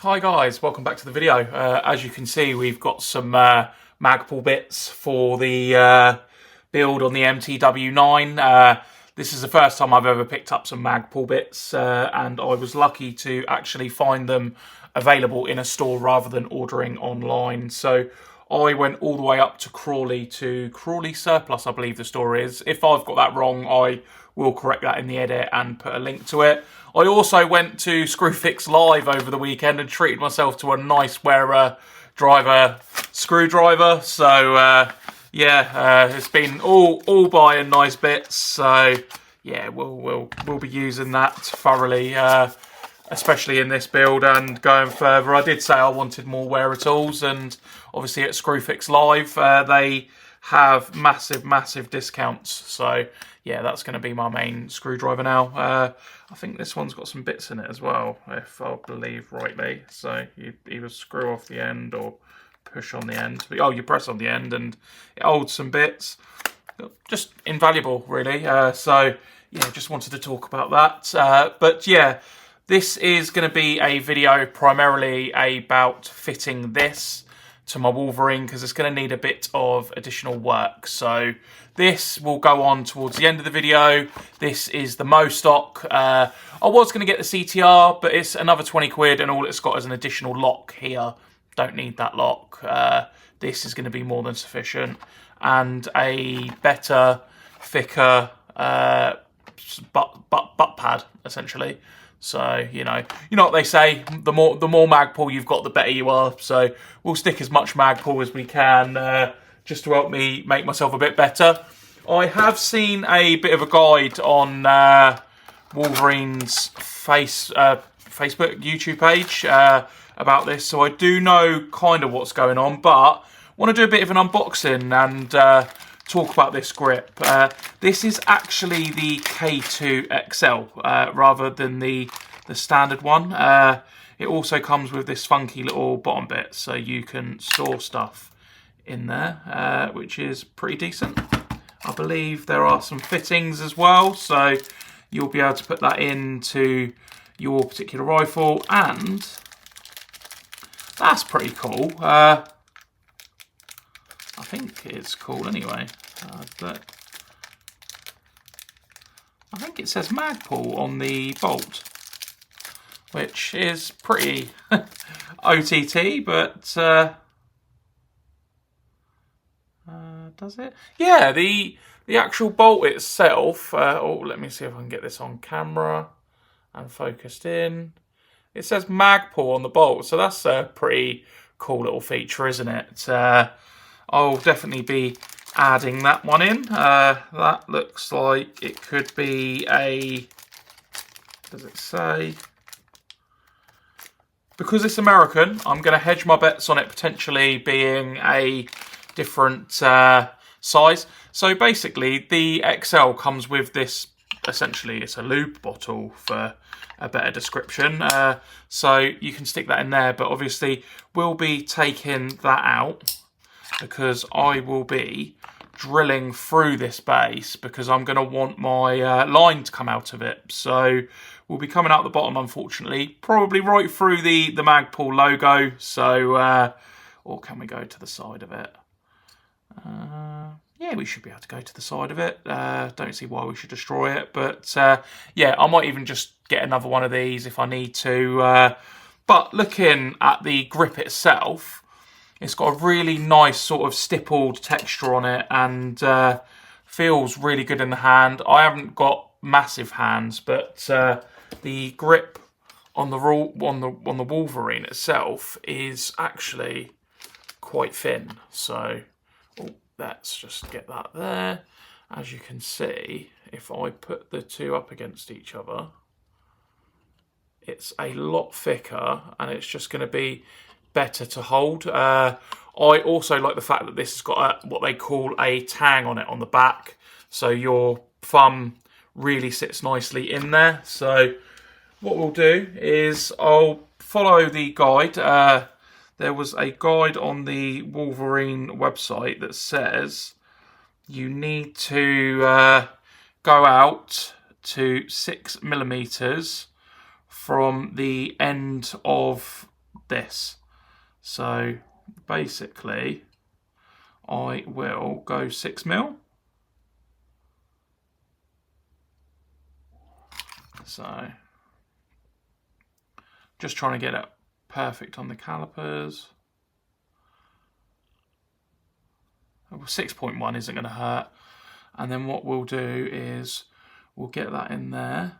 Hi guys, welcome back to the video. As you can see, we've got some Magpul bits for the build on the MTW-9. This is the first time I've ever picked up some Magpul bits, and I was lucky to actually find them available in a store rather than ordering online. So I went all the way up to Crawley Surplus, I believe the store is. If I've got that wrong, I will correct that in the edit and put a link to it. I also went to Screwfix Live over the weekend and treated myself to a nice wera driver screwdriver. So it's been all buying nice bits. So yeah, we'll be using that thoroughly, especially in this build and going further. I did say I wanted more wera tools, and obviously at Screwfix Live they have massive discounts. So yeah, that's going to be my main screwdriver now. I think this one's got some bits in it as well, if I believe rightly. So you either screw off the end or push on the end. Oh, you press on the end and it holds some bits. Just invaluable, really. So yeah, just wanted to talk about that. But yeah, this is going to be a video primarily about fitting this to my Wolverine, because it's going to need a bit of additional work. So this will go on towards the end of the video. This is the Mo stock. I was going to get the CTR, but it's another 20 quid, and all it's got is an additional lock here. Don't need that lock. This is going to be more than sufficient, and a better, thicker butt pad, essentially. So, you know what they say, the more Magpul you've got, the better you are. So we'll stick as much Magpul as we can, just to help me make myself a bit better. I have seen a bit of a guide on Wolverine's Facebook, YouTube page about this, so I do know kind of what's going on, but I want to do a bit of an unboxing and talk about this grip. This is actually the K2 XL rather than the standard one. It also comes with this funky little bottom bit, so you can store stuff in there, which is pretty decent. I believe there are some fittings as well, so you'll be able to put that into your particular rifle, and that's pretty cool. I think it's cool anyway, but I think it says Magpul on the bolt, which is pretty OTT, but does it? Yeah, the actual bolt itself, oh, let me see if I can get this on camera and focused in. It says Magpul on the bolt, so that's a pretty cool little feature, isn't it? I'll definitely be adding that one in. That looks like it could be a, does it say? Because it's American, I'm going to hedge my bets on it potentially being a different size. So basically the XL comes with this, essentially it's a lube bottle for a better description, so you can stick that in there, but obviously we'll be taking that out because I will be drilling through this base because I'm going to want my line to come out of it. So we'll be coming out the bottom, unfortunately, probably right through the Magpul logo. So or can we go to the side of it? Yeah, we should be able to go to the side of it. Don't see why we should destroy it, but yeah, I might even just get another one of these if I need to. But looking at the grip itself, it's got a really nice sort of stippled texture on it, and feels really good in the hand. I haven't got massive hands, but the grip on the Wolverine itself is actually quite thin. So let's just get that there. As you can see, if I put the two up against each other, it's a lot thicker, and it's just going to be better to hold. I also like the fact that this has got what they call a tang on it on the back, so your thumb really sits nicely in there. So what we'll do is I'll follow the guide. There was a guide on the Wolverine website that says you need to go out to 6 millimeters from the end of this. So basically I will go 6mm. So just trying to get it perfect on the calipers. 6.1 isn't going to hurt. And then what we'll do is we'll get that in there.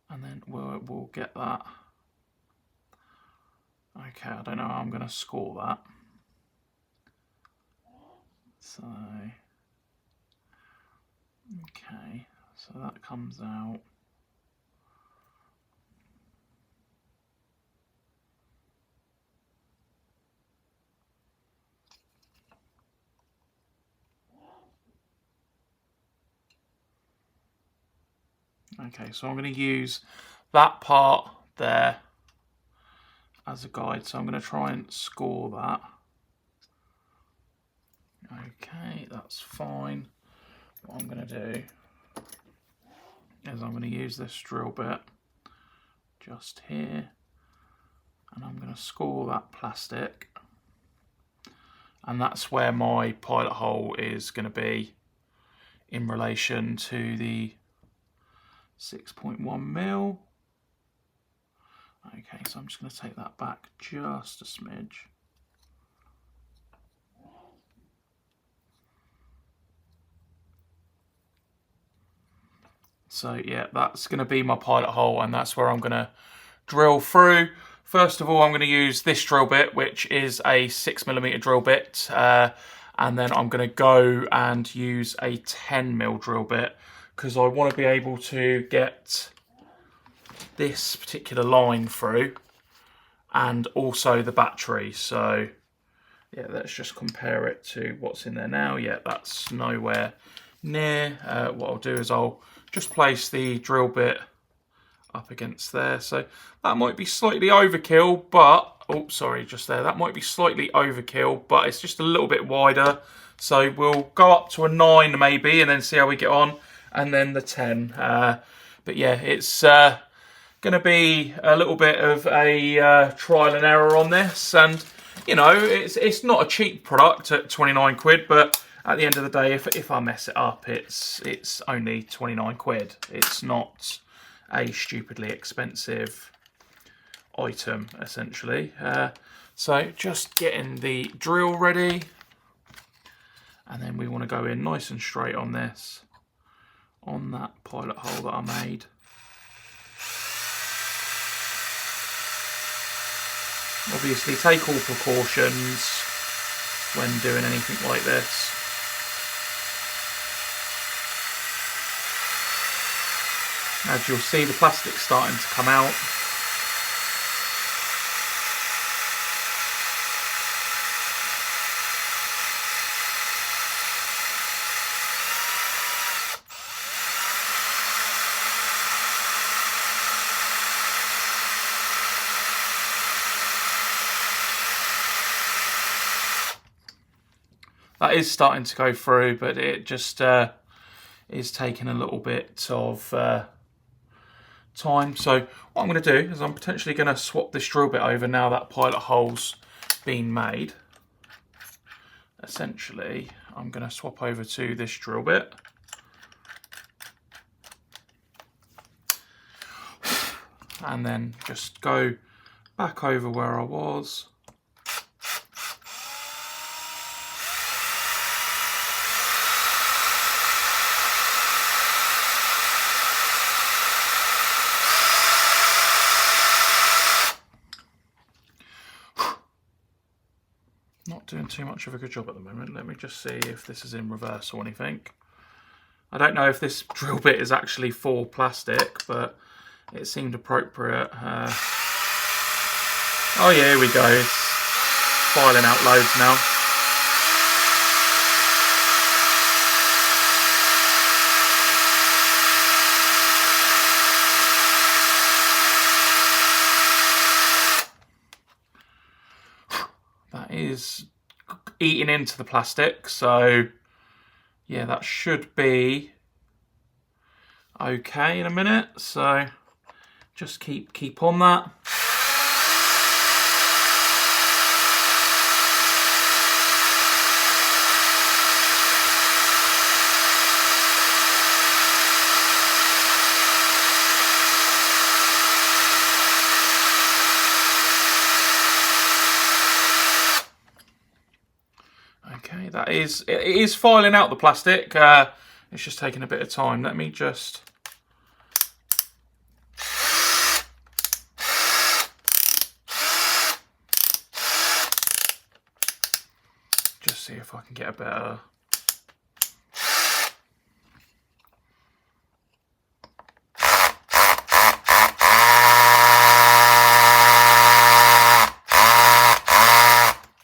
And then we'll get that. Okay, I don't know how I'm going to score that. So, okay, so that comes out. Okay, so I'm going to use that part there as a guide. So I'm going to try and score that. Okay, that's fine. What I'm going to do is I'm going to use this drill bit just here, and I'm going to score that plastic, and that's where my pilot hole is going to be in relation to the 6.1mm. Okay, so I'm just going to take that back just a smidge. So yeah, that's going to be my pilot hole, and that's where I'm going to drill through. First of all, I'm going to use this drill bit, which is a 6mm drill bit, and then I'm going to go and use a 10mm drill bit, because I want to be able to get this particular line through, and also the battery. So yeah, let's just compare it to what's in there now. Yeah, that's nowhere near. What I'll do is I'll just place the drill bit up against there. So that might be slightly overkill, but, oh, sorry, just there. That might be slightly overkill, but it's just a little bit wider. So we'll go up to a 9 maybe, and then see how we get on, and then the 10. But yeah, it's going to be a little bit of a trial and error on this. And, you know, it's not a cheap product at 29 quid, but at the end of the day, if I mess it up, it's only 29 quid. It's not a stupidly expensive item, essentially. So just getting the drill ready, and then we want to go in nice and straight on this, on that pilot hole that I made. Obviously, take all precautions when doing anything like this. As you'll see, the plastic's starting to come out. That is starting to go through, but it just is taking a little bit of time. So what I'm going to do is I'm potentially going to swap this drill bit over now that pilot hole's been made. Essentially, I'm going to swap over to this drill bit. And then just go back over where I was. Not doing too much of a good job at the moment. Let me just see if this is in reverse or anything. I don't know if this drill bit is actually for plastic, but it seemed appropriate. Oh yeah, here we go. It's filing out loads now. That is eating into the plastic, so yeah, that should be okay in a minute. So just keep on that. it is filing out the plastic. It's just taking a bit of time. Let me just... see if I can get a better...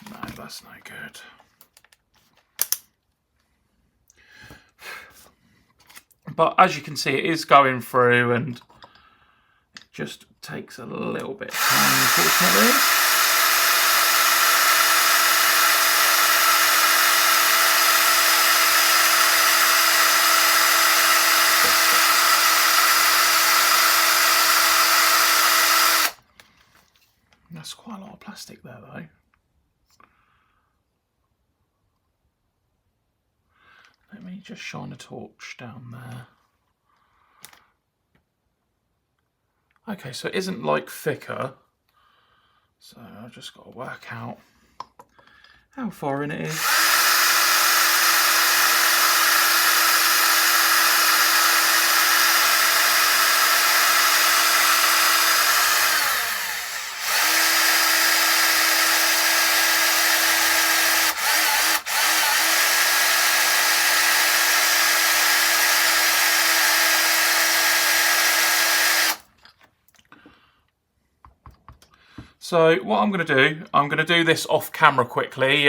No, that's no good. But as you can see, it is going through, and it just takes a little bit of time, unfortunately. That's quite a lot of plastic there, though. Let me just shine a torch down there. Okay, so it isn't like thicker. So I've just got to work out how far in it is. So what I'm going to do this off camera quickly,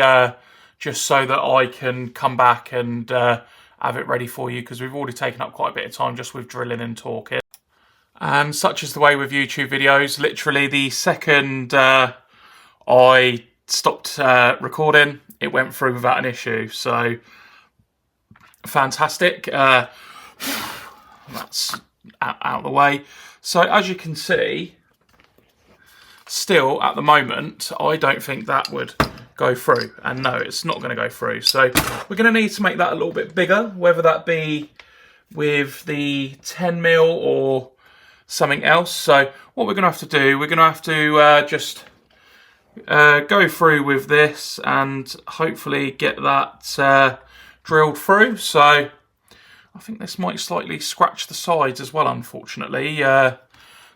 just so that I can come back and have it ready for you, because we've already taken up quite a bit of time just with drilling and talking. And such is the way with YouTube videos. Literally the second I stopped recording, it went through without an issue. So fantastic. That's out of the way. So as you can see, still, at the moment, I don't think that would go through. And no, it's not going to go through. So we're going to need to make that a little bit bigger, whether that be with the 10mm or something else. So what we're going to have to do, we're going to have to just go through with this and hopefully get that drilled through. So I think this might slightly scratch the sides as well, unfortunately.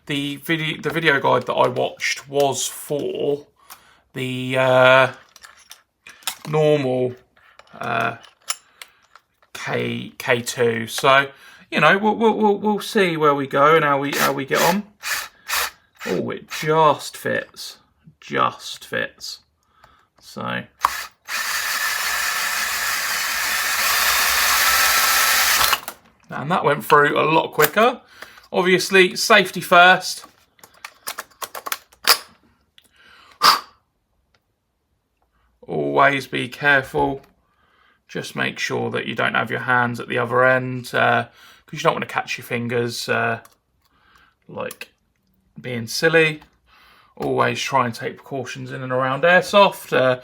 The video guide that I watched was for the normal K2. So you know, we'll see where we go and how we get on. Oh, it just fits, So. And that went through a lot quicker. Obviously, safety first. Always be careful. Just make sure that you don't have your hands at the other end, because you don't want to catch your fingers like being silly. Always try and take precautions in and around Airsoft,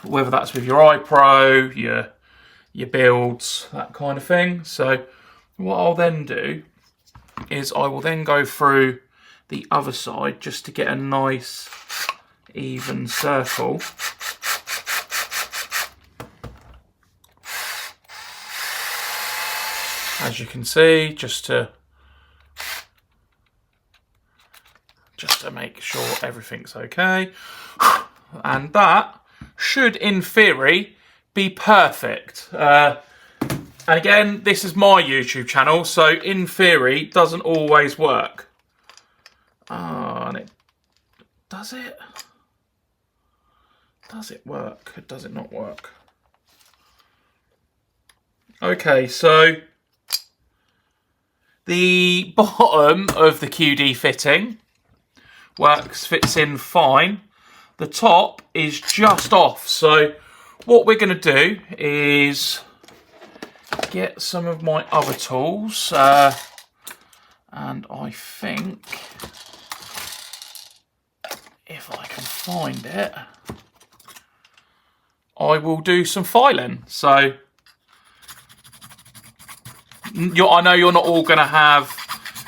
whether that's with your iPro, your builds, that kind of thing. So what I'll then do is I will then go through the other side just to get a nice even circle. As you can see, just to make sure everything's okay. And that should, in theory, be perfect. And again, this is my YouTube channel, so in theory, it doesn't always work. And it does it? Does it work? Or does it not work? Okay, so the bottom of the QD fitting fits in fine. The top is just off. So what we're going to do is get some of my other tools, and I think if I can find it, I will do some filing. So I know you're not all going to have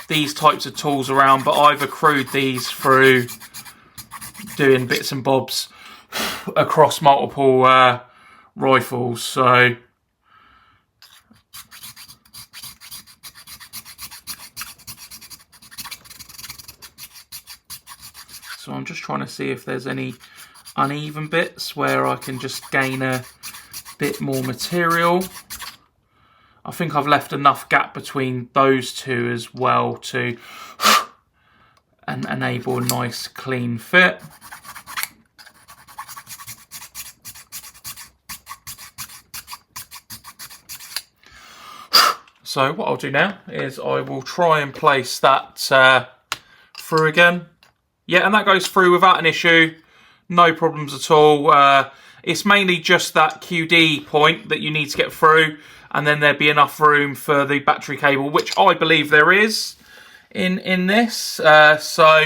these types of tools around, but I've accrued these through doing bits and bobs across multiple rifles. So I'm just trying to see if there's any uneven bits where I can just gain a bit more material. I think I've left enough gap between those two as well to and enable a nice clean fit. So what I'll do now is I will try and place that through again. Yeah, and that goes through without an issue. No problems at all. It's mainly just that QD point that you need to get through, and then there'd be enough room for the battery cable, which I believe there is in this. So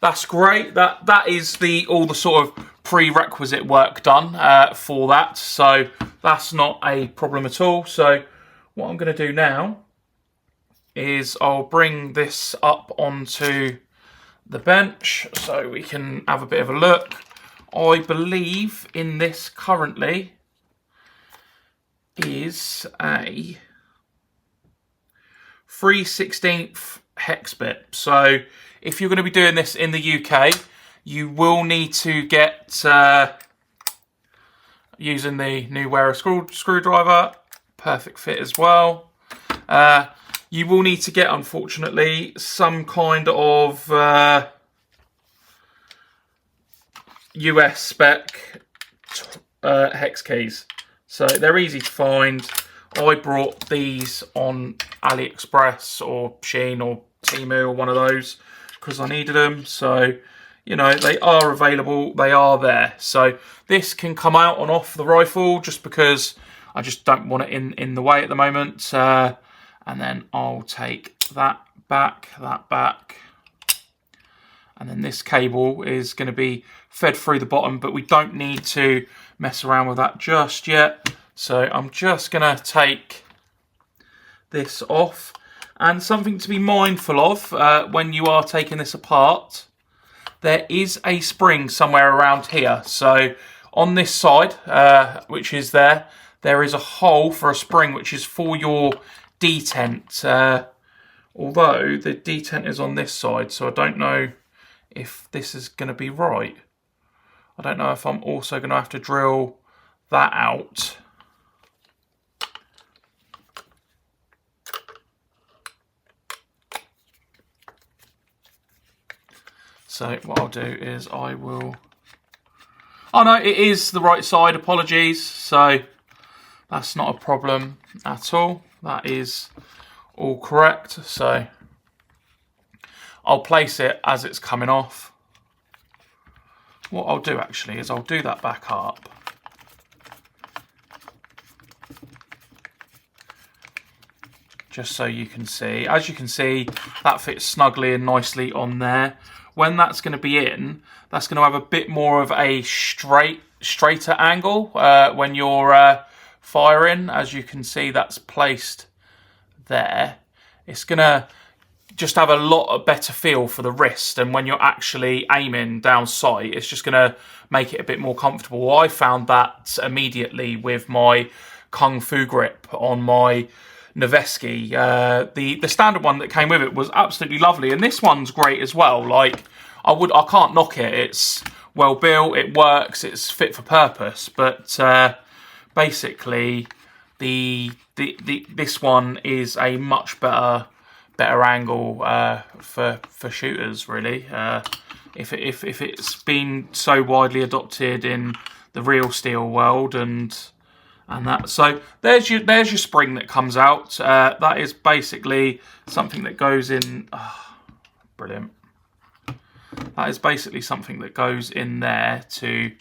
that's great. That is all the sort of prerequisite work done for that. So that's not a problem at all. So what I'm going to do now is I'll bring this up onto the bench so we can have a bit of a look. I believe in this currently is a 3/16 hex bit. So if you're going to be doing this in the UK, you will need to get using the new wera screwdriver. Perfect fit as well. You will need to get, unfortunately, some kind of US spec hex keys. So they're easy to find. I brought these on AliExpress or Shein or Temu or one of those because I needed them. So, you know, they are available. They are there. So this can come out and off the rifle just because I just don't want it in the way at the moment. And then I'll take that back. And then this cable is going to be fed through the bottom, but we don't need to mess around with that just yet. So I'm just going to take this off. And something to be mindful of when you are taking this apart, there is a spring somewhere around here. So on this side, which is there is a hole for a spring, which is for your detent. Although the detent is on this side, so I don't know if this is going to be right. I don't know if I'm also going to have to drill that out. So what I'll do is I will... Oh no, it is the right side, apologies. So that's not a problem at all. That is all correct. So I'll place it as it's coming off. What I'll do actually is I'll do that back up. Just so you can see. As you can see, that fits snugly and nicely on there. When that's going to be in, that's going to have a bit more of a straighter angle when you're firing. As you can see, that's placed there. It's going to just have a lot better feel for the wrist, and when you're actually aiming down sight, it's just going to make it a bit more comfortable. I found that immediately with my Kung Fu grip on my Noveski. The standard one that came with it was absolutely lovely, and this one's great as well. Like I can't knock it. It's well built, it works, it's fit for purpose. But basically, this one is a much better angle for shooters, really. If it's been so widely adopted in the real steel world and that. So there's your spring that comes out. That is basically something that goes in. Oh, brilliant. That is basically something that goes in there to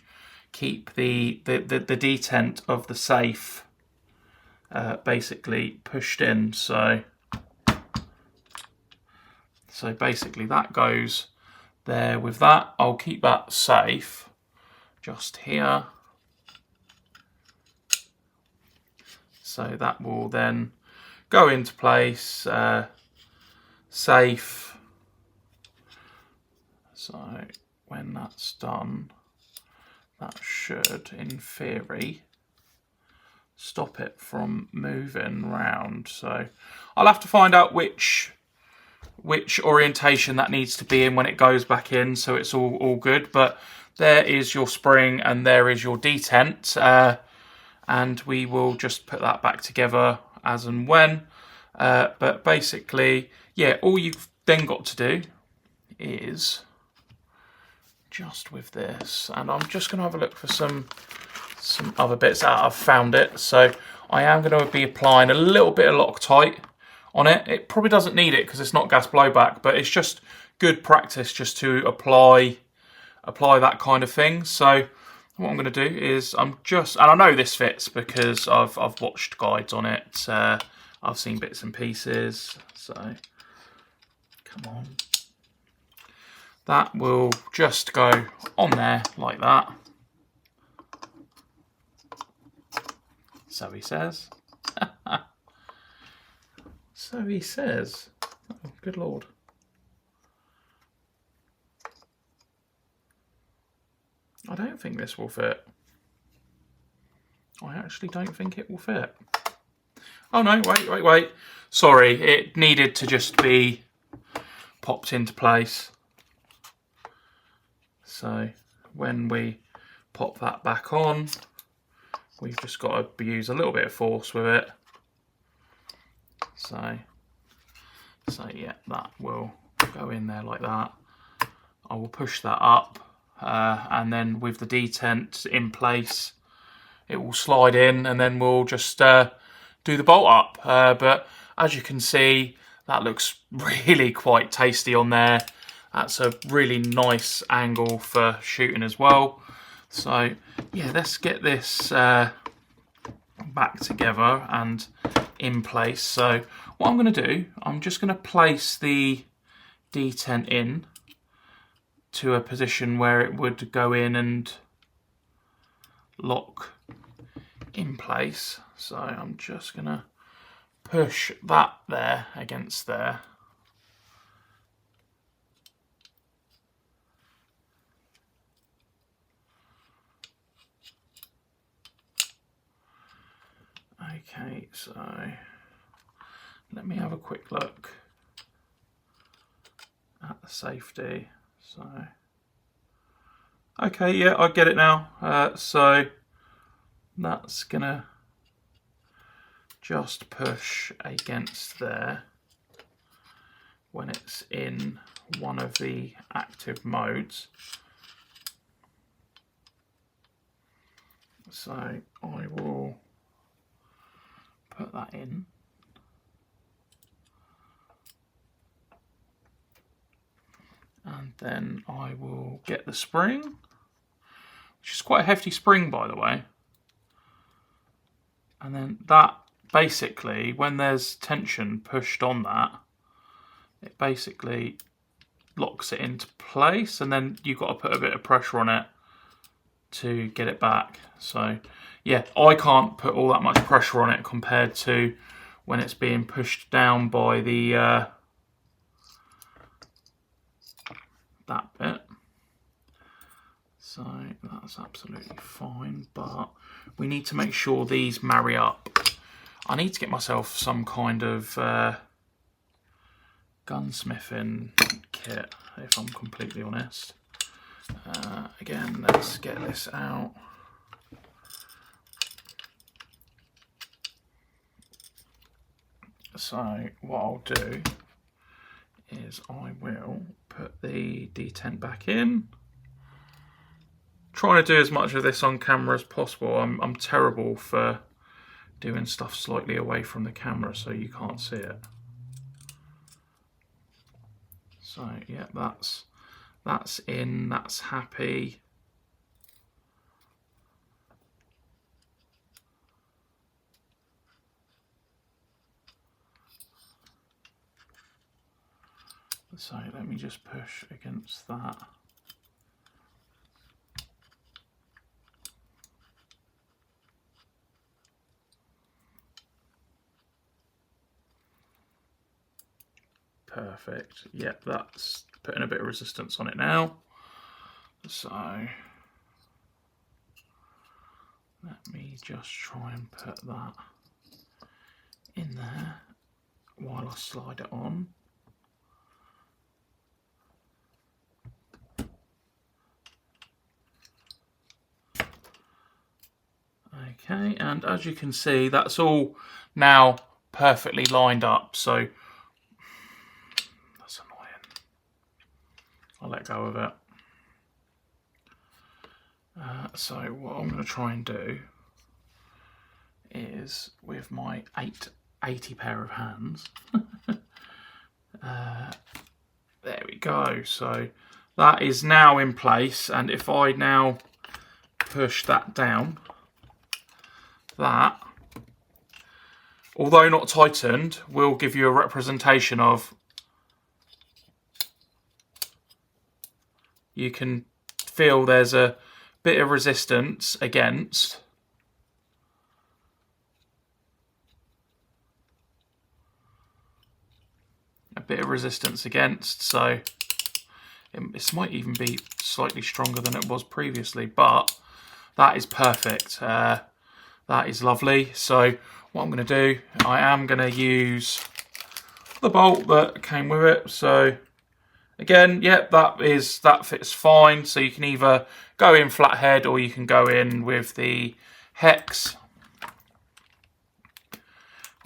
keep the detent of the safe basically pushed in. So basically that goes there with that. I'll keep that safe just here. So that will then go into place, safe. So when that's done, that should, in theory, stop it from moving round. So I'll have to find out which orientation that needs to be in when it goes back in, so it's all good. But there is your spring and there is your detent, and we will just put that back together as and when. But basically, yeah, all you've then got to do is just with this, and I'm just going to have a look for some other bits out. I've found it, so I am going to be applying a little bit of Loctite on it. It probably doesn't need it because it's not gas blowback, but it's just good practice just to apply that kind of thing. So what I'm going to do is and I know this fits because I've watched guides on it. I've seen bits and pieces. So come on, that will just go on there like that. So he says. So he says. Oh, good Lord. I don't think this will fit. I actually don't think it will fit. Oh no, wait. Sorry, it needed to just be popped into place. So when we pop that back on, we've just got to use a little bit of force with it. So yeah, that will go in there like that. I will push that up, and then with the detent in place, it will slide in, and then we'll just do the bolt up. But as you can see, that looks really quite tasty on there. That's a really nice angle for shooting as well. So yeah, let's get this back together and in place. So what I'm going to do, I'm just going to place the detent in to a position where it would go in and lock in place. So I'm just going to push that there against there. Okay, so let me have a quick look at the safety. So, okay, yeah, I get it now. So that's gonna just push against there when it's in one of the active modes. So I will put that in. And then I will get the spring, which is quite a hefty spring, by the way. And then that basically, when there's tension pushed on that, it basically locks it into place, and then you've got to put a bit of pressure on it to get it back. So yeah, I can't put all that much pressure on it compared to when it's being pushed down by the that bit. So that's absolutely fine, but we need to make sure these marry up. I need to get myself some kind of gunsmithing kit, if I'm completely honest. Again, let's get this out. So what I'll do is I will put the detent back in. Trying to do as much of this on camera as possible. I'm terrible for doing stuff slightly away from the camera so you can't see it. So yeah, that's in, that's happy. So let me just push against that. Perfect. Yep, that's putting a bit of resistance on it now. So Let me just try and put that in there while I slide it on. Okay, and as you can see, that's all now perfectly lined up, so that's annoying. I'll let go of it. So what I'm going to try and do is, with my 80 pair of hands, there we go. So that is now in place, and if I now push that down, that, although not tightened, will give you a representation of, you can feel there's a bit of resistance against. So this might even be slightly stronger than it was previously, but that is perfect. That is lovely. So what I'm going to do, I am going to use the bolt that came with it. So again, yep, that fits fine. So you can either go in flathead or you can go in with the hex.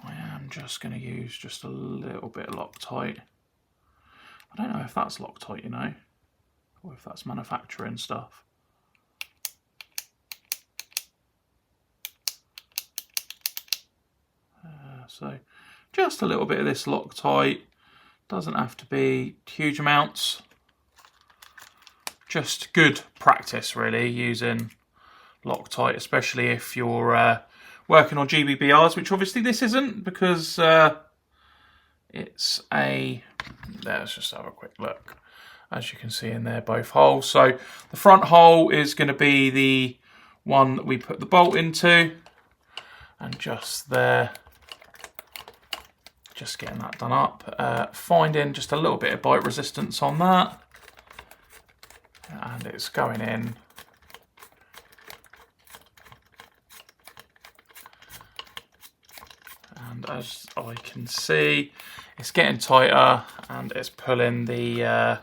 I am just going to use just a little bit of Loctite. I don't know if that's Loctite, you know, or if that's manufacturing stuff. So just a little bit of this Loctite. Doesn't have to be huge amounts. Just good practice, really, using Loctite, especially if you're working on GBBRs, which obviously this isn't, because it's a... Let's just have a quick look. As you can see in there, both holes. So the front hole is going to be the one that we put the bolt into, and just there, just getting that done up. Finding just a little bit of bite resistance on that, and it's going in. And as I can see, it's getting tighter and it's pulling the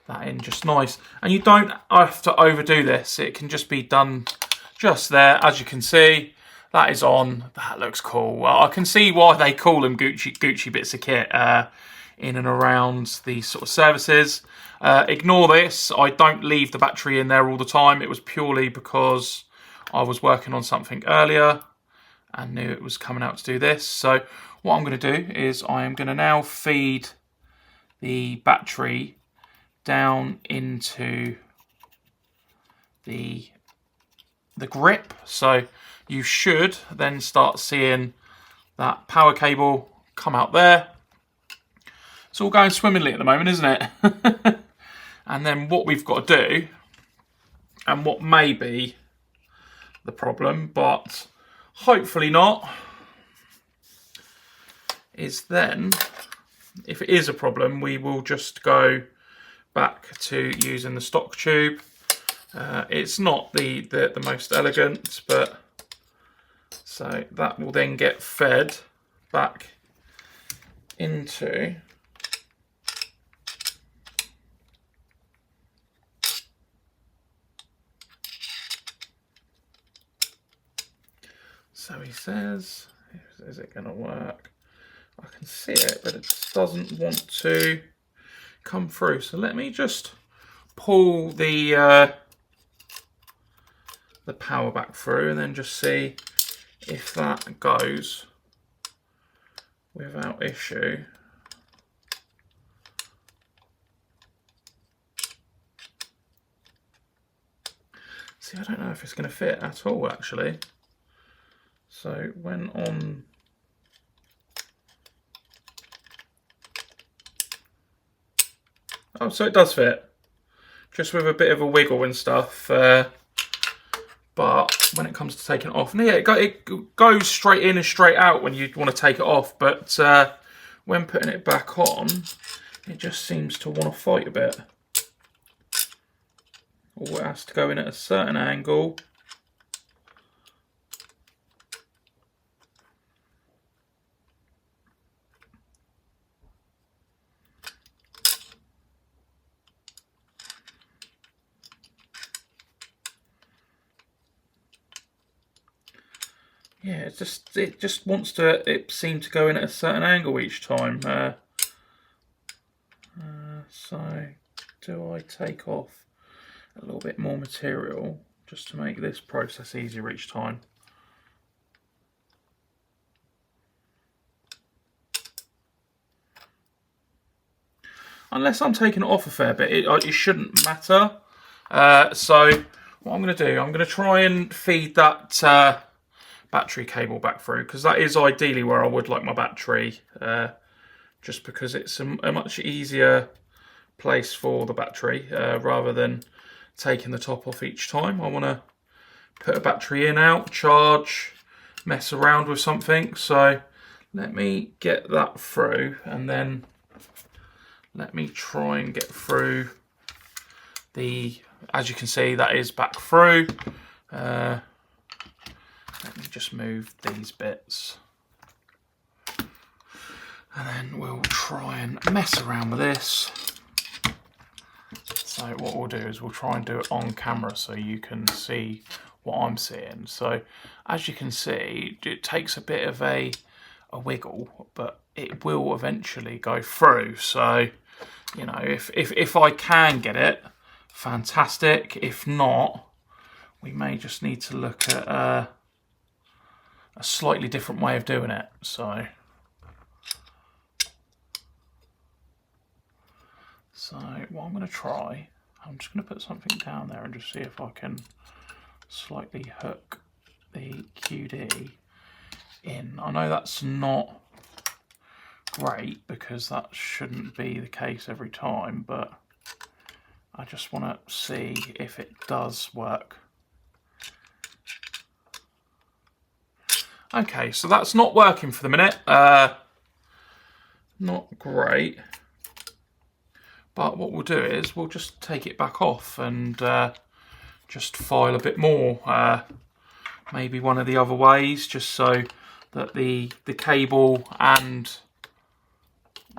that in just nice. And you don't have to overdo this. It can just be done just there. As you can see, that is on. That looks cool. Well, I can see why they call them Gucci bits of kit in and around these sort of services. Ignore this. I don't leave the battery in there all the time. It was purely because I was working on something earlier and knew it was coming out to do this. So what I'm going to do is I am going to now feed the battery down into the grip. So you should then start seeing that power cable come out there. It's all going swimmingly at the moment, isn't it? And then what we've got to do, and what may be the problem, but hopefully not, is then, if it is a problem, we will just go back to using the stock tube. It's not the most elegant, but so that will then get fed back into so he says, is it going to work? I can see it, but it doesn't want to come through. So let me just pull the power back through and then just see if that goes without issue. See, I don't know if it's going to fit at all, actually. So when on... Oh, so it does fit. Just with a bit of a wiggle and stuff. But when it comes to taking it off, yeah, it goes straight in and straight out when you want to take it off. But when putting it back on, it just seems to want to fight a bit. Or it has to go in at a certain angle. yeah, it just wants to. It seemed to go in at a certain angle each time. So, do I take off a little bit more material just to make this process easier each time? Unless I'm taking it off a fair bit, it shouldn't matter. So what I'm going to do, I'm going to try and feed that battery cable back through, because that is ideally where I would like my battery, just because it's a much easier place for the battery, rather than taking the top off each time. I want to put a battery in, out, charge, mess around with something. So let me get that through, and then let me try and get through the, as you can see, that is back through. Let me just move these bits. And then we'll try and mess around with this. So what we'll do is we'll try and do it on camera so you can see what I'm seeing. So as you can see, it takes a bit of a wiggle, but it will eventually go through. So, you know, if I can get it, fantastic. If not, we may just need to look at a slightly different way of doing it. So what I'm going to try, I'm just going to put something down there and just see if I can slightly hook the QD in. I know that's not great because that shouldn't be the case every time, but I just want to see if it does work. Okay, so that's not working for the minute. Not great. But what we'll do is we'll just take it back off and just file a bit more. Maybe one of the other ways, just so that the cable and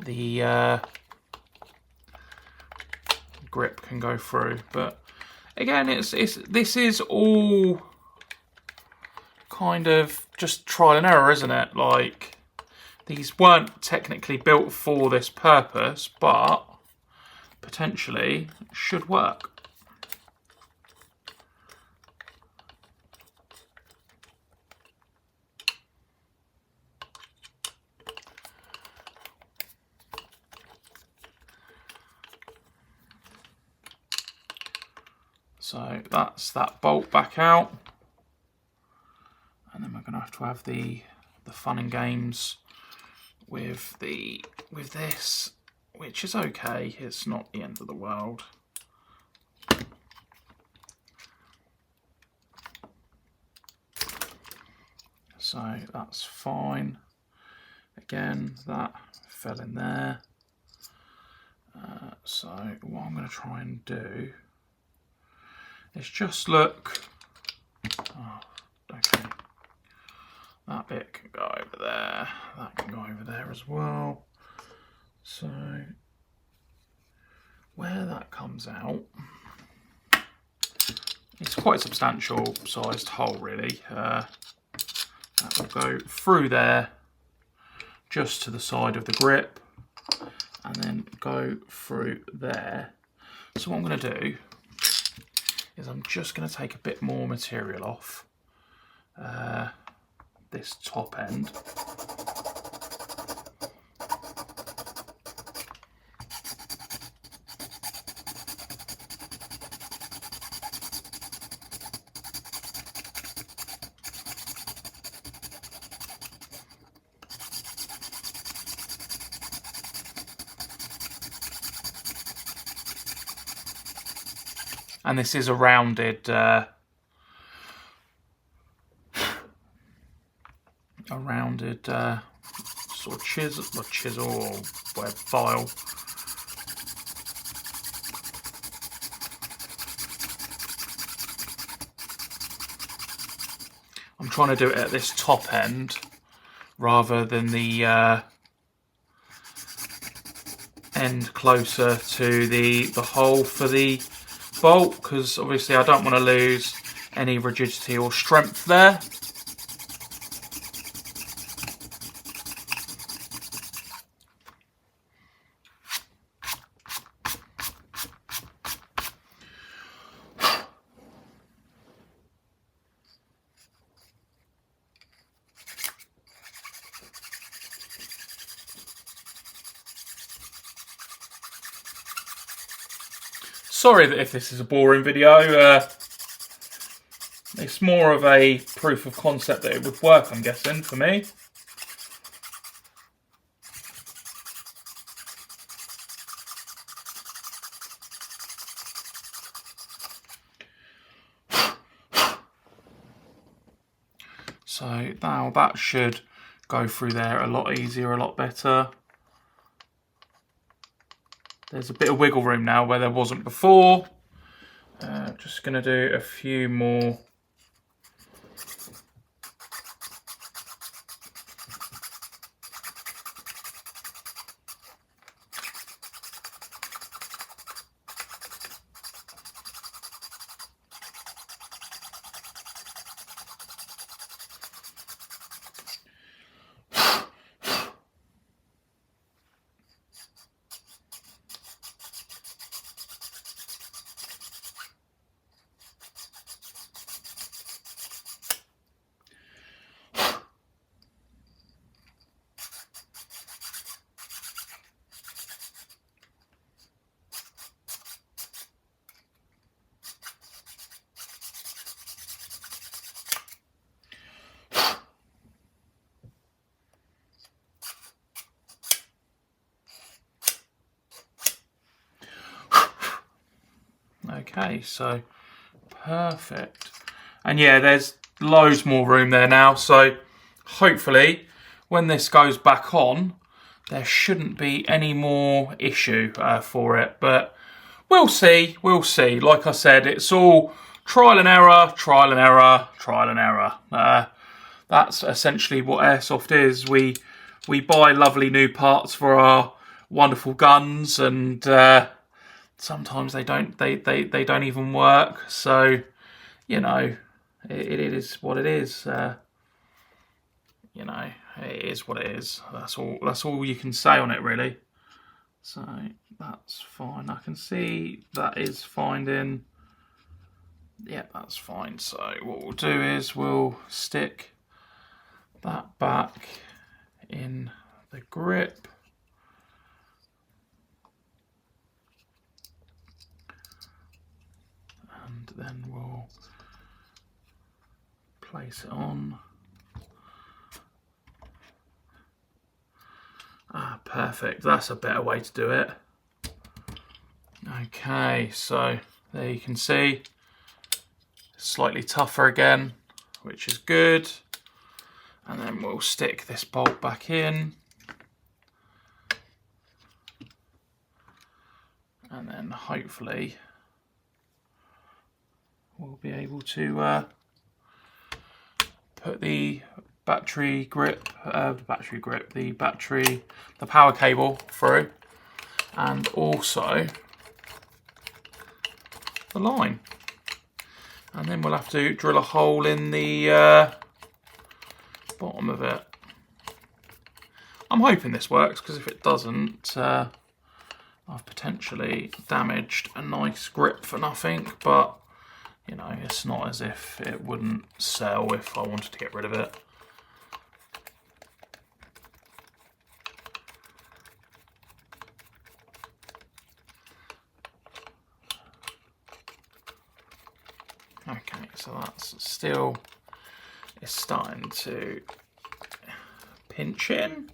the grip can go through. But again, this is all kind of just trial and error, isn't it? Like, these weren't technically built for this purpose, but potentially should work. So that's that bolt back out, and then we're going to have the fun and games with this, which is okay. It's not the end of the world. So that's fine. Again, that fell in there. So what I'm going to try and do is just look. Oh, okay. That bit can go over there. That can go over there as well. So where that comes out, it's quite a substantial sized hole, really. That will go through there, just to the side of the grip, and then go through there. So what I'm going to do is I'm just going to take a bit more material off this top end. And this is a rounded sort of chisel or web file. I'm trying to do it at this top end rather than the end closer to the hole for the bolt, because obviously I don't want to lose any rigidity or strength there. Sorry that if this is a boring video. It's more of a proof of concept that it would work, I'm guessing, for me. So now that should go through there a lot easier, a lot better. There's a bit of wiggle room now where there wasn't before. Just going to do a few more. Okay, so perfect. And yeah, there's loads more room there now, so hopefully when this goes back on, there shouldn't be any more issue for it, but we'll see, we'll see. Like I said, it's all trial and error, trial and error, trial and error. That's essentially what Airsoft is. We buy lovely new parts for our wonderful guns, and sometimes they don't even work. So, you know, it is what it is. You know, it is what it is. That's all you can say on it, really. So that's fine. I can see that is finding. Yeah, that's fine. So what we'll do is we'll stick that back in the grip. And then we'll place it on. Ah, perfect. That's a better way to do it. Okay, so there you can see, slightly tougher again, which is good. And then we'll stick this bolt back in. And then hopefully we'll be able to put the battery grip, the power cable through, and also the line. And then we'll have to drill a hole in the bottom of it. I'm hoping this works, because if it doesn't, I've potentially damaged a nice grip for nothing, but you know, it's not as if it wouldn't sell if I wanted to get rid of it. Okay, so that's still, it's starting to pinch in.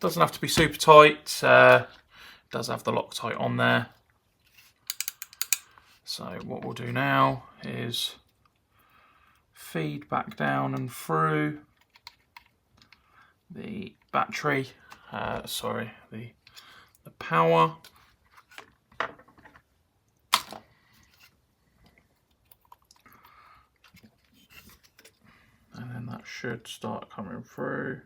Doesn't have to be super tight. It does have the Loctite on there. So what we'll do now is feed back down and through the battery, the power. And then that should start coming through.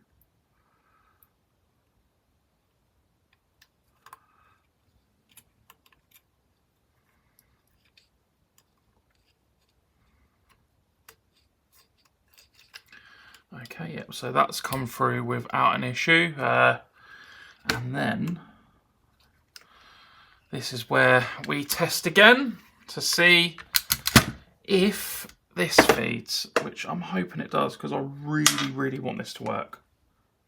Okay, yep, so that's come through without an issue. And then this is where we test again to see if this feeds, which I'm hoping it does, because I really, really want this to work.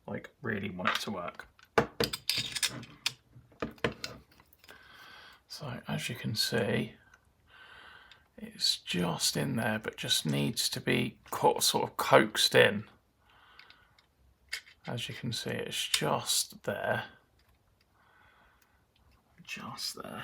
Like, really want it to work. So So as you can see, it's just in there, but just needs to be sort of coaxed in. As you can see, it's just there. Just there.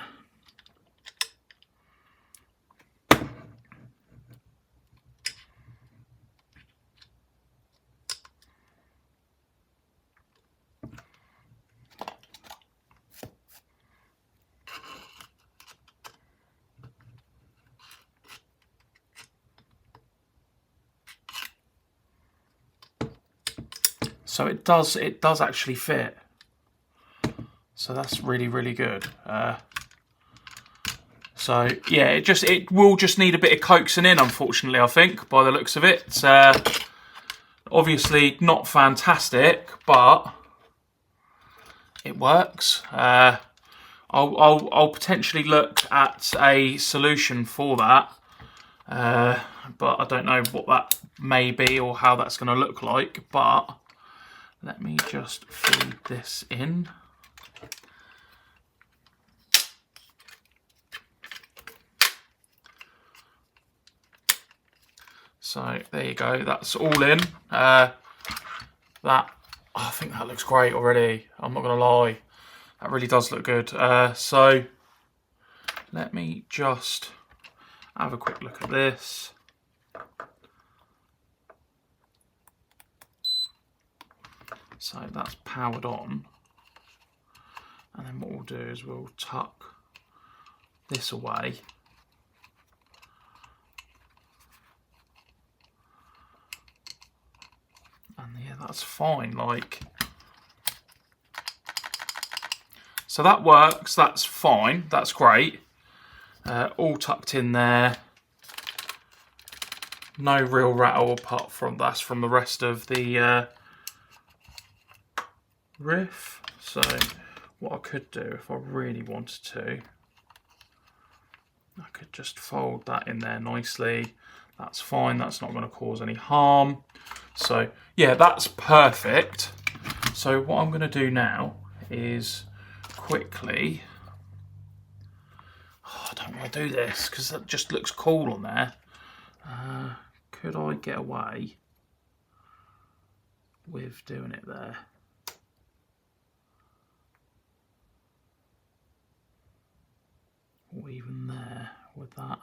So it does actually fit. So that's really good. So yeah, it will just need a bit of coaxing in, unfortunately, I think, by the looks of it. Obviously not fantastic, but it works. I'll potentially look at a solution for that, but I don't know what that may be or how that's going to look like. But let me just feed this in. So there you go, that's all in. I think that looks great already, I'm not gonna lie. That really does look good. So let me just have a quick look at this. So that's powered on. And then what we'll do is we'll tuck this away. And yeah, that's fine, like. So that works, that's fine, that's great. All tucked in there. No real rattle apart from that's from the rest of the riff. So what I could do if I really wanted to, I could just fold that in there nicely. That's fine, that's not going to cause any harm. So yeah, that's perfect. So what I'm going to do now is quickly, I don't want to do this because that just looks cool on there. Could I get away with doing it there? Or even there with that?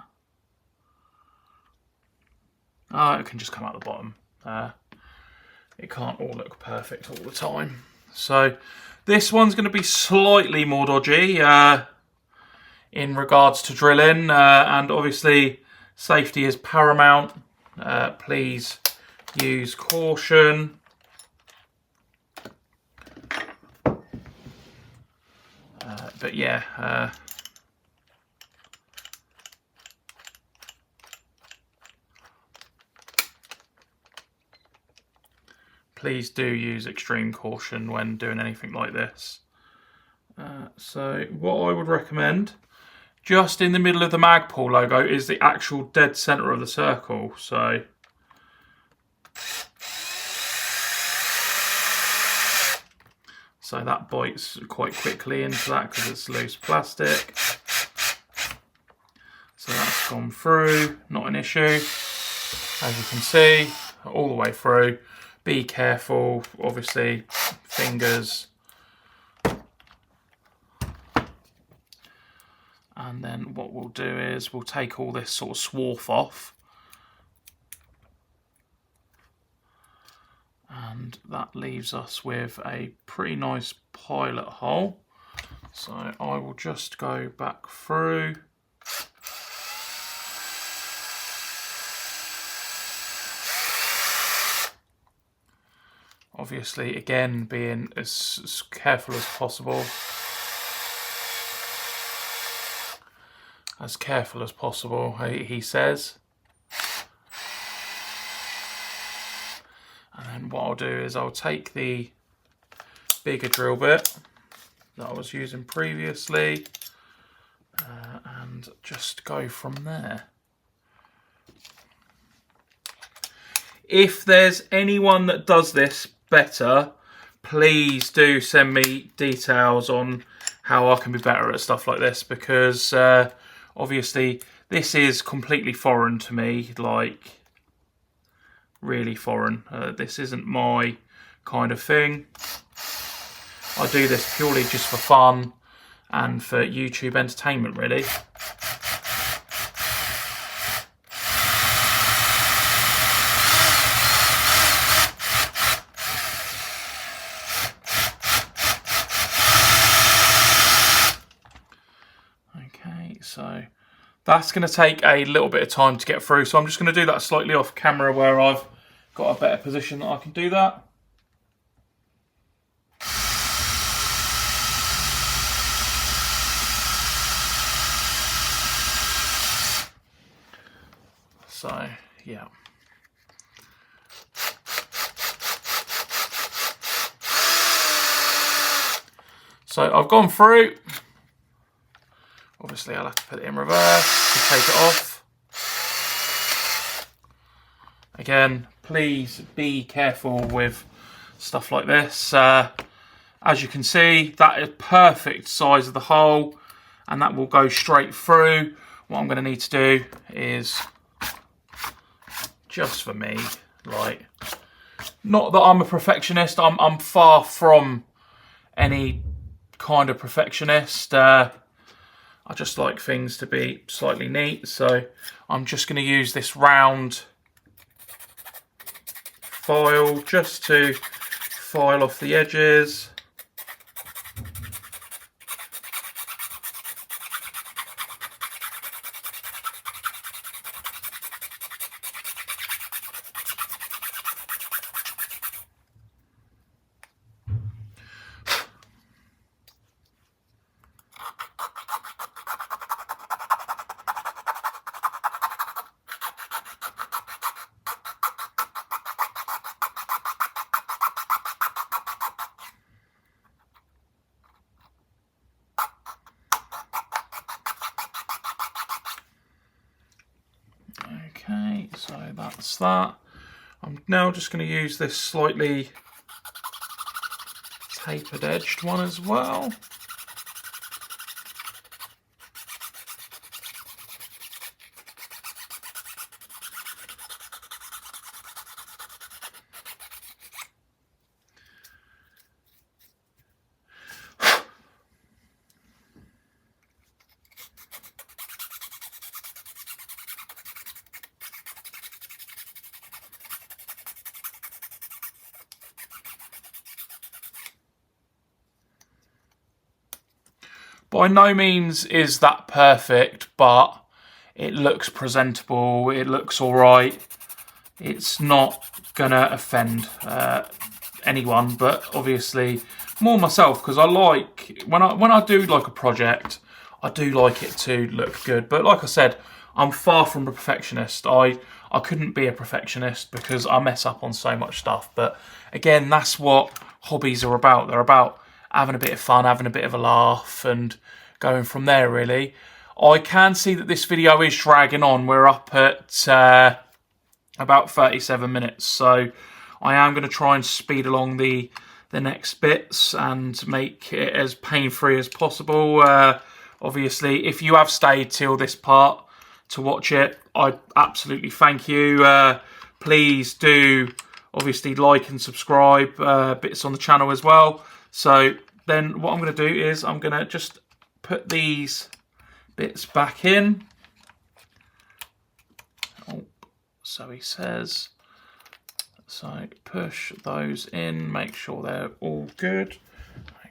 Oh, it can just come out the bottom. It can't all look perfect all the time. So this one's going to be slightly more dodgy in regards to drilling, and obviously safety is paramount. Please use caution. But yeah, please do use extreme caution when doing anything like this. So what I would recommend, just in the middle of the Magpul logo is the actual dead centre of the circle. So that bites quite quickly into that because it's loose plastic. So that's gone through, not an issue. As you can see, all the way through. Be careful, obviously, fingers. And then what we'll do is we'll take all this sort of swarf off. And that leaves us with a pretty nice pilot hole. So I will just go back through. Obviously, again, being as careful as possible. As careful as possible, he says. And then what I'll do is I'll take the bigger drill bit that I was using previously and just go from there. If there's anyone that does this better, please do send me details on how I can be better at stuff like this, because obviously this is completely foreign to me, like really foreign. This isn't my kind of thing. I do this purely just for fun and for YouTube entertainment, really. Okay, so that's going to take a little bit of time to get through, so I'm just going to do that slightly off camera where I've got a better position that I can do that. So, yeah. So I've gone through. Obviously I'll have to put it in reverse to take it off. Again, please be careful with stuff like this. As you can see, that is perfect size of the hole, and that will go straight through. What I'm going to need to do is, just for me, like, not that I'm a perfectionist, I'm far from any kind of perfectionist. I just like things to be slightly neat, so I'm just going to use this round file just to file off the edges. Okay, so that's that. I'm now just going to use this slightly tapered edged one as well. By no means is that perfect, but it looks presentable, it looks alright. It's not gonna offend anyone, but obviously more myself, because I like, when I do like a project, I do like it to look good. But like I said, I'm far from a perfectionist. I couldn't be a perfectionist because I mess up on so much stuff. But again, that's what hobbies are about. They're about having a bit of fun, having a bit of a laugh, and going from there, really. I can see that this video is dragging on. We're up at about 37 minutes, so I am going to try and speed along the next bits and make it as pain-free as possible. Obviously, if you have stayed till this part to watch it, I absolutely thank you. Please do obviously like and subscribe, bits on the channel as well. So then what I'm going to do is I'm going to just put these bits back in. Oh, so he says. So push those in, make sure they're all good.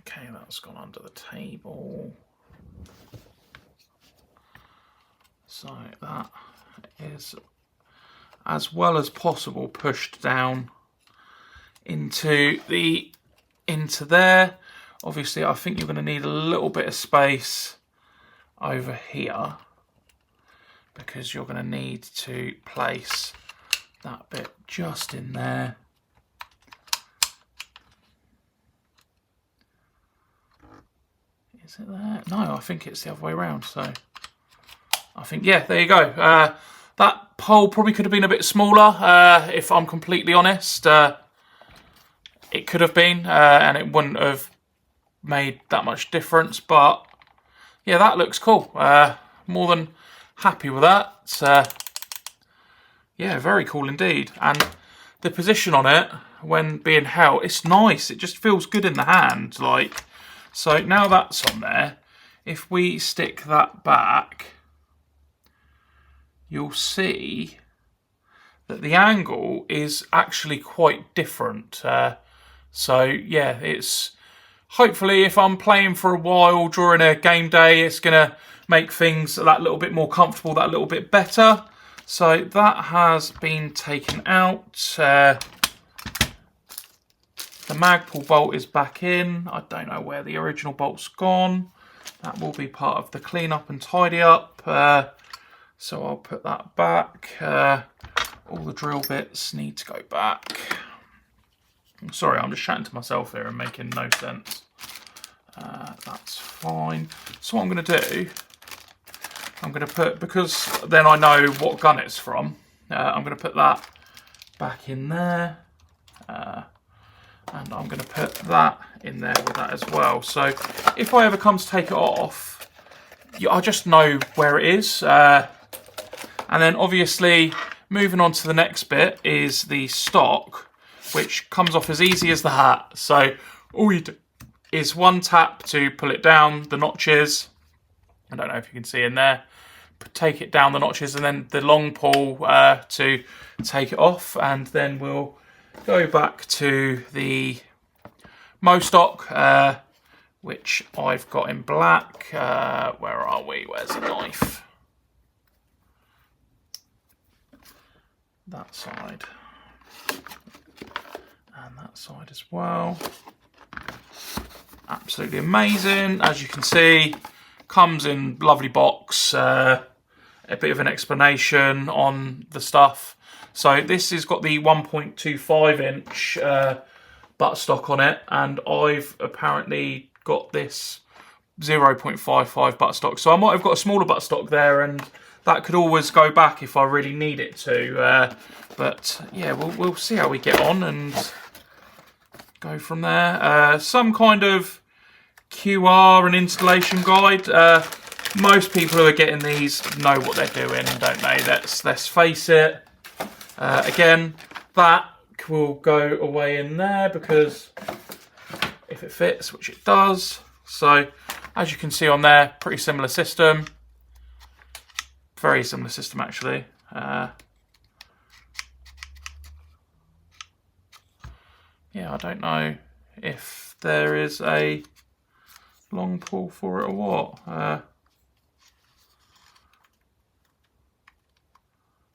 Okay, that's gone under the table. So that is, as well as possible, pushed down into there. Obviously, I think you're going to need a little bit of space over here, because you're going to need to place that bit just in there. Is it there? No, I think it's the other way around. So I think, yeah, there you go. That hole probably could have been a bit smaller, if I'm completely honest. It could have been, and it wouldn't have made that much difference, but yeah, that looks cool. More than happy with that. Yeah, very cool indeed. And the position on it when being held, it's nice. It just feels good in the hand. Like, so now that's on there, if we stick that back, you'll see that the angle is actually quite different. So yeah, it's hopefully if I'm playing for a while during a game day, it's gonna make things that little bit more comfortable, that little bit better. So that has been taken out. The Magpul bolt is back in. I don't know where the original bolt's gone. That will be part of the clean up and tidy up. So I'll put that back. All the drill bits need to go back. Sorry, I'm just chatting to myself here and making no sense. That's fine. So what I'm going to do, I'm going to put, because then I know what gun it's from, I'm going to put that back in there. And I'm going to put that in there with that as well. So if I ever come to take it off, I just know where it is. And then obviously moving on to the next bit is the stock, which comes off as easy as that. So all you do is one tap to pull it down the notches. I don't know if you can see in there. Take it down the notches, and then the long pull to take it off, and then we'll go back to the MOE stock, which I've got in black. Where are we? Where's the knife? That side. And that side as well. Absolutely amazing. As you can see, comes in lovely box. A bit of an explanation on the stuff. So this has got the 1.25 inch buttstock on it, and I've apparently got this 0.55 buttstock. So I might have got a smaller buttstock there, and that could always go back if I really need it to. But yeah, we'll see how we get on and go from there. Some kind of QR and installation guide. Most people who are getting these know what they're doing, don't they? Let's face it. Again, that will go away in there because if it fits, which it does. So as you can see on there, pretty similar system. Very similar system actually. Yeah, I don't know if there is a long pull for it or what.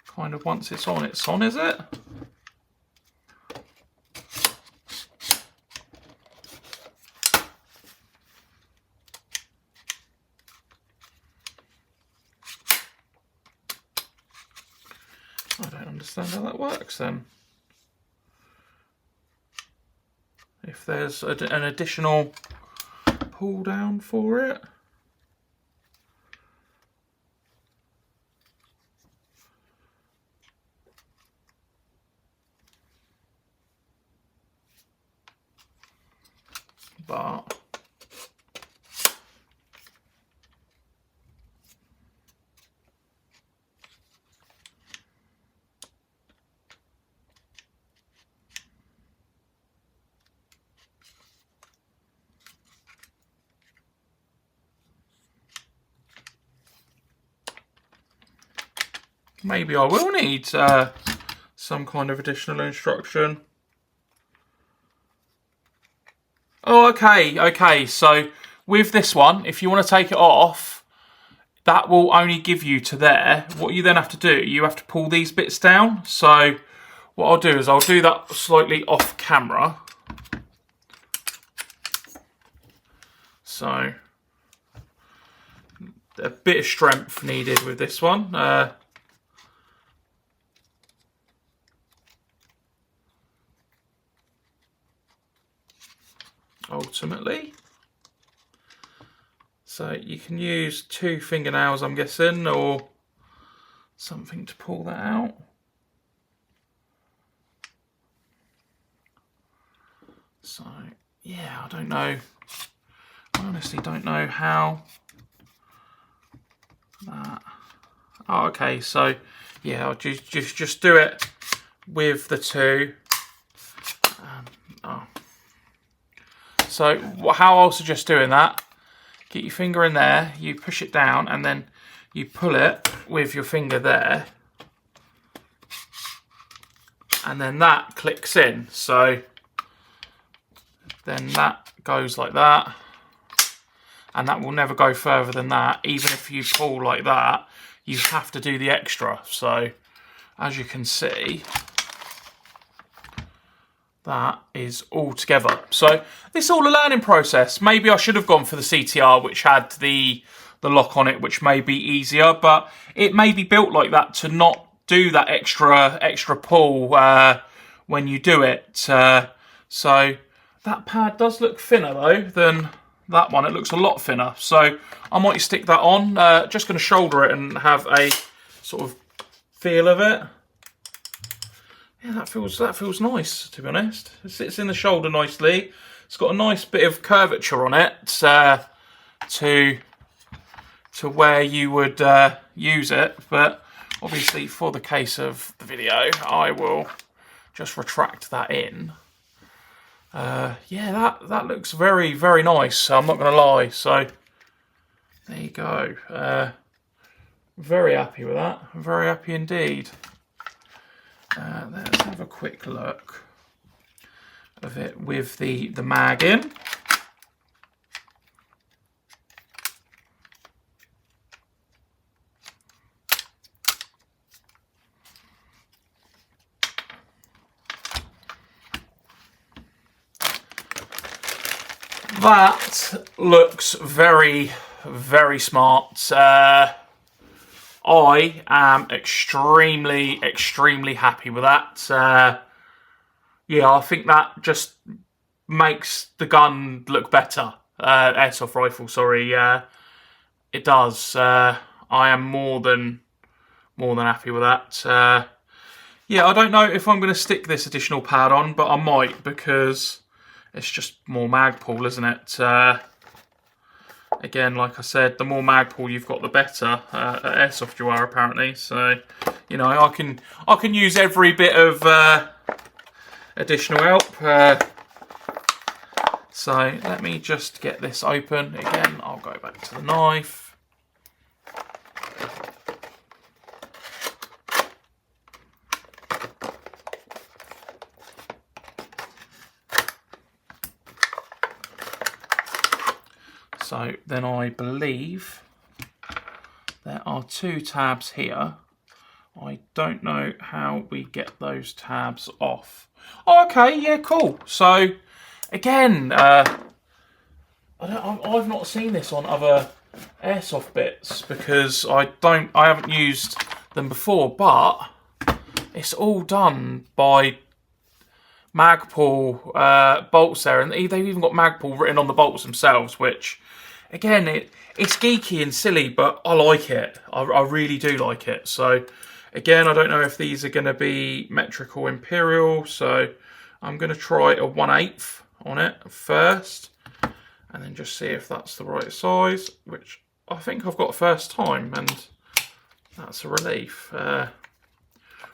Kind of once it's on, is it? I don't understand how that works then. If there's an additional pull down for it. But maybe I will need some kind of additional instruction. Oh, okay. So with this one, if you want to take it off, that will only give you to there. What you then have to do, you have to pull these bits down. So what I'll do is I'll do that slightly off camera. So a bit of strength needed with this one. Ultimately, so you can use 2 fingernails, I'm guessing, or something to pull that out. So yeah, I don't know I honestly don't know how that... Oh, okay, so yeah, I'll just do it with the two. So how I'll suggest doing that, get your finger in there, you push it down, and then you pull it with your finger there, and then that clicks in. So then that goes like that, and that will never go further than that. Even if you pull like that, you have to do the extra. So as you can see, that is all together. So this is all a learning process. Maybe I should have gone for the CTR, which had the lock on it, which may be easier, but it may be built like that to not do that extra pull when you do it. So that pad does look thinner though than that one. It looks a lot thinner. So I might stick that on. Just going to shoulder it and have a sort of feel of it. Yeah, that feels nice, to be honest. It sits in the shoulder nicely. It's got a nice bit of curvature on it to where you would use it. But obviously, for the case of the video, I will just retract that in. Yeah, that looks very, very nice. I'm not going to lie. So there you go. Very happy with that. Very happy indeed. Let's have a quick look of it with the mag in. That looks very, very smart. I am extremely, extremely happy with that. Yeah, I think that just makes the gun look better. Airsoft rifle, sorry. It does. I am more than happy with that. Yeah, I don't know if I'm going to stick this additional pad on, but I might, because it's just more Magpul, isn't it? Again, like I said, the more Magpul you've got, the better at Airsoft you are, apparently. So, you know, I can use every bit of additional help. So let me just get this open again. I'll go back to the knife. So then I believe there are two tabs here. I don't know how we get those tabs off. Oh, okay, yeah, cool. So again, I've not seen this on other Airsoft bits because I haven't used them before, but it's all done by Magpul bolts there, and they've even got Magpul written on the bolts themselves, which again, it's geeky and silly, but I like it. I really do like it. So again, I don't know if these are going to be metric or imperial, so I'm going to try a 1/8 on it first, and then just see if that's the right size, which I think I've got first time, and that's a relief.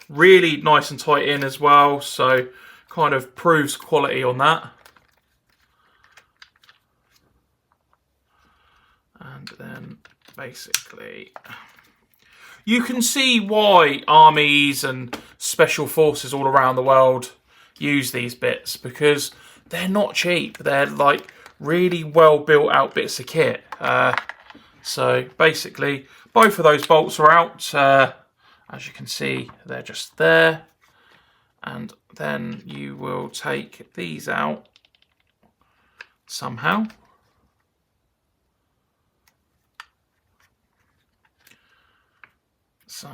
Really nice and tight in as well, so kind of proves quality on that. And then basically you can see why armies and special forces all around the world use these bits, because they're not cheap. They're like really well built out bits of kit. So basically both of those bolts are out. As you can see, they're just there. And then you will take these out somehow. So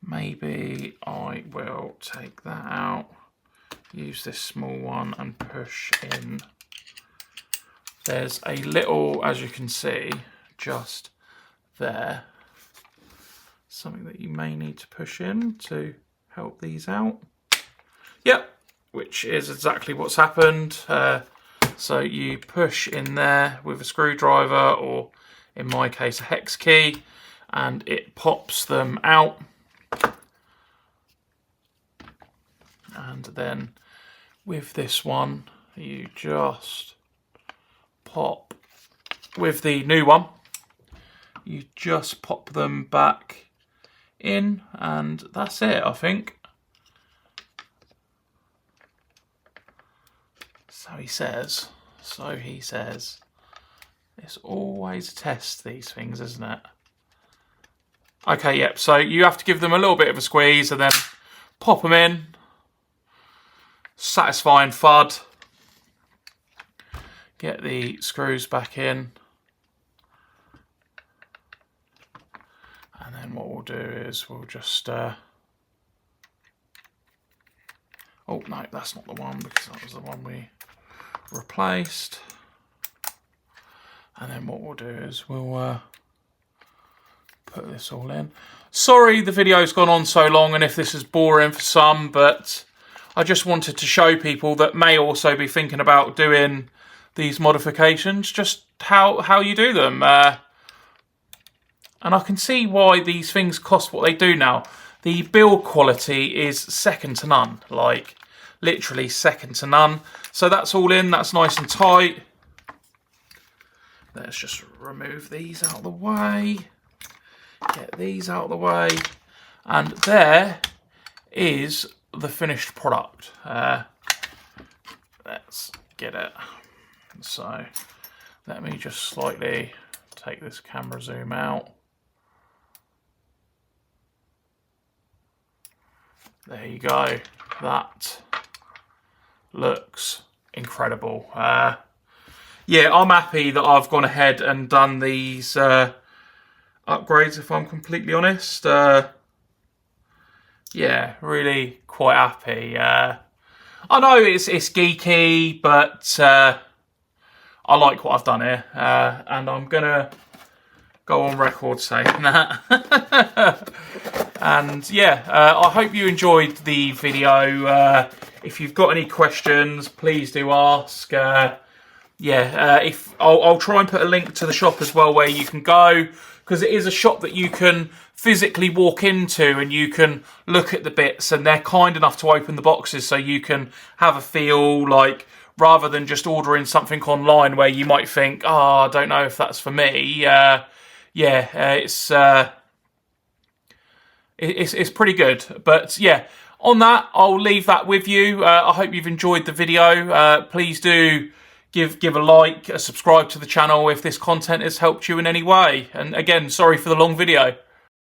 maybe I will take that out, use this small one and push in. There's a little, as you can see, just there, something that you may need to push in to help these out. Yep, which is exactly what's happened. So you push in there with a screwdriver, or in my case a hex key, and it pops them out. And then with this one, you just pop, with the new one, you just pop them back in, and that's it, I think. So he says. It's always a test, these things, isn't it? Okay, yep, so you have to give them a little bit of a squeeze and then pop them in. Satisfying thud. Get the screws back in. And then what we'll do is we'll just... oh, no, that's not the one, because that was the one we replaced. And then what we'll do is we'll put this all in. Sorry the video's gone on so long, and if this is boring for some, but I just wanted to show people that may also be thinking about doing these modifications, just how you do them. And I can see why these things cost what they do now. The build quality is second to none, like literally second to none. So that's all in, that's nice and tight. Let's just remove these out of the way. Get these out of the way. And there is the finished product. Let's get it. So let me just slightly take this camera zoom out. There you go. That looks incredible. Yeah, I'm happy that I've gone ahead and done these upgrades, if I'm completely honest. Yeah, really quite happy. I know it's geeky, but I like what I've done here. And I'm going to go on record saying that. And yeah, I hope you enjoyed the video. If you've got any questions, please do ask. If I'll try and put a link to the shop as well, where you can go, because it is a shop that you can physically walk into and you can look at the bits, and they're kind enough to open the boxes so you can have a feel, like, rather than just ordering something online where you might think, oh, I don't know if that's for me. It's pretty good. But yeah, on that, I'll leave that with you. I hope you've enjoyed the video. Please do give a like, subscribe to the channel if this content has helped you in any way. And again, sorry for the long video.